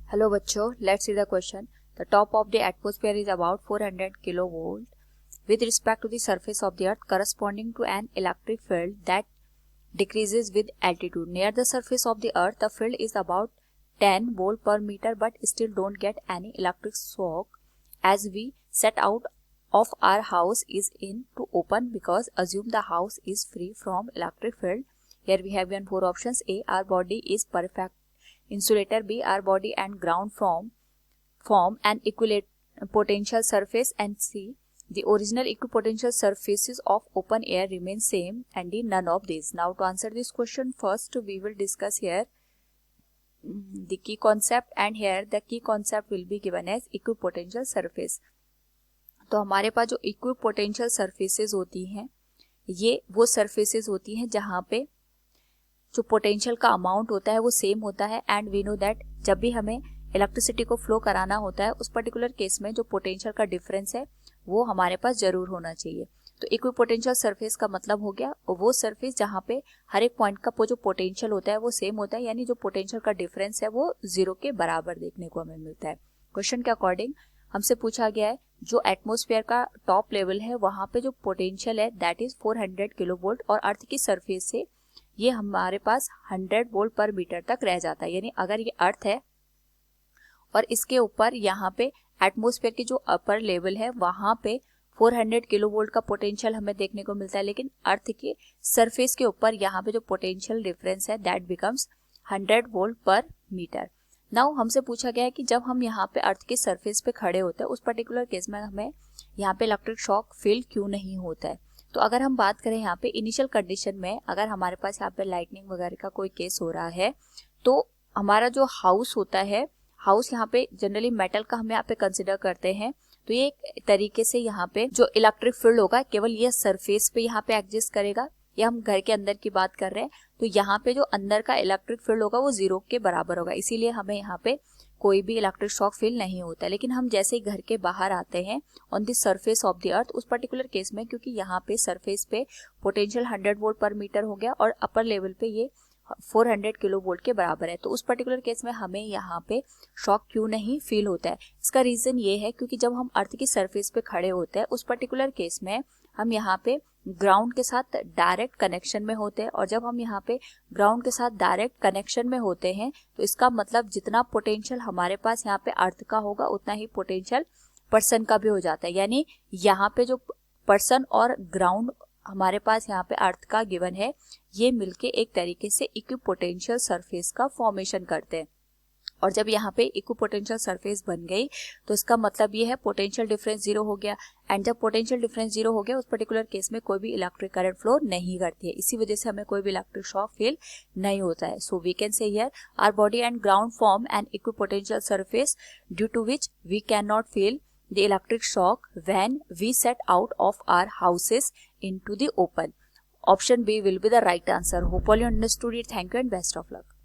Hello बच्चों, let's see the question. The top of the atmosphere is about 400 kilovolt with respect to the surface of the earth corresponding to an electric field that decreases with altitude. Near the surface of the earth, the field is about 10 volt per meter but still don't get any electric shock as we set out of our house is in to open because assume the house is free from electric field. Here we have given four options. A, our body is perfect insulator. B, our body and ground form an equipotential surface. And C, the original equipotential surfaces of open air remain same. And D, none of these. Now to answer this question, first we will discuss here the key concept, and here the key concept will be given as equipotential surface. तो हमारे पास जो equipotential surfaces होती हैं, ये वो surfaces होती हैं जहाँ पे जो पोटेंशियल का अमाउंट होता है वो सेम होता है. एंड वी नो दैट जब भी हमें इलेक्ट्रिसिटी को फ्लो कराना होता है उस पर्टिकुलर केस में जो पोटेंशियल का डिफरेंस है वो हमारे पास जरूर होना चाहिए. तो इक्विपोटेंशियल सरफेस का मतलब हो गया वो सरफेस जहाँ पे हर एक पॉइंट का जो पोटेंशियल होता है वो सेम होता है, यानी जो पोटेंशियल का डिफरेंस है वो जीरो के बराबर देखने को हमें मिलता है. क्वेश्चन के अकॉर्डिंग हमसे पूछा गया है जो एटमॉस्फेयर का टॉप लेवल है वहां पे जो पोटेंशियल है दैट इज 400 किलोवोल्ट और अर्थ की सरफेस से ये हमारे पास 100 वोल्ट पर मीटर तक रह जाता है. यानी अगर ये अर्थ है और इसके ऊपर यहाँ पे एटमॉस्फेयर की जो अपर लेवल है वहां पे 400 किलोवोल्ट का पोटेंशियल हमें देखने को मिलता है, लेकिन अर्थ के सरफेस के ऊपर यहाँ पे जो पोटेंशियल डिफरेंस है दैट बिकम्स 100 वोल्ट पर मीटर. नाउ हमसे पूछा गया है कि जब हम यहाँ पे अर्थ के सरफेस पे खड़े होते हैं उस पर्टिकुलर केस में हमें यहाँ पे इलेक्ट्रिक शॉक फील क्यों नहीं होता है. तो अगर हम बात करें यहाँ पे इनिशियल कंडीशन में, अगर हमारे पास यहाँ पे लाइटनिंग वगैरह का कोई केस हो रहा है तो हमारा जो हाउस होता है, हाउस यहाँ पे जनरली मेटल का हम यहाँ पे कंसिडर करते हैं, तो ये एक तरीके से यहाँ पे जो इलेक्ट्रिक फील्ड होगा केवल ये सरफेस पे यहाँ पे एग्जिस्ट करेगा. या हम घर के अंदर की बात कर रहे हैं तो यहाँ पे जो अंदर का इलेक्ट्रिक फील्ड होगा वो जीरो के बराबर होगा, इसीलिए हमें यहाँ पे कोई भी इलेक्ट्रिक शॉक फील नहीं होता. लेकिन हम जैसे ही घर के बाहर आते हैं on the surface of the earth, उस पर्टिकुलर केस में क्योंकि यहाँ पे सरफेस पे पोटेंशियल 100 वोल्ट पर मीटर हो गया और अपर लेवल पे ये 400 किलो वोल्ट के बराबर है, तो उस पर्टिकुलर केस में हमें यहाँ पे शॉक क्यों नहीं फील होता है. इसका रीजन ये है क्योंकि जब हम अर्थ की सरफेस पे खड़े होते हैं उस पर्टिकुलर केस में हम यहाँ पे ग्राउंड के साथ डायरेक्ट कनेक्शन में होते हैं, और जब हम यहाँ पे ग्राउंड के साथ डायरेक्ट कनेक्शन में होते हैं तो इसका मतलब जितना पोटेंशियल हमारे पास यहाँ पे अर्थ का होगा उतना ही पोटेंशियल पर्सन का भी हो जाता है. यानी यहाँ पे जो पर्सन और ग्राउंड हमारे पास यहाँ पे अर्थ का गिवन है ये मिलके एक तरीके से इक्विपोटेंशियल सरफेस का फॉर्मेशन करते हैं. और जब यहाँ पे इक्विपोटेंशियल सरफेस बन गई तो इसका मतलब ये है पोटेंशियल डिफरेंस जीरो हो गया. एंड जब पोटेंशियल डिफरेंस जीरो हो गया उस पर्टिकुलर केस में कोई भी इलेक्ट्रिक करंट फ्लो नहीं करती है, इसी वजह से हमें कोई भी इलेक्ट्रिक शॉक फील नहीं होता है. So we can say here our body and ground form an equipotential surface due to which we can not feel the electric shock when we set out of our houses into the open. Option B will be the right answer. Hope all you understood it. Thank you and best of luck.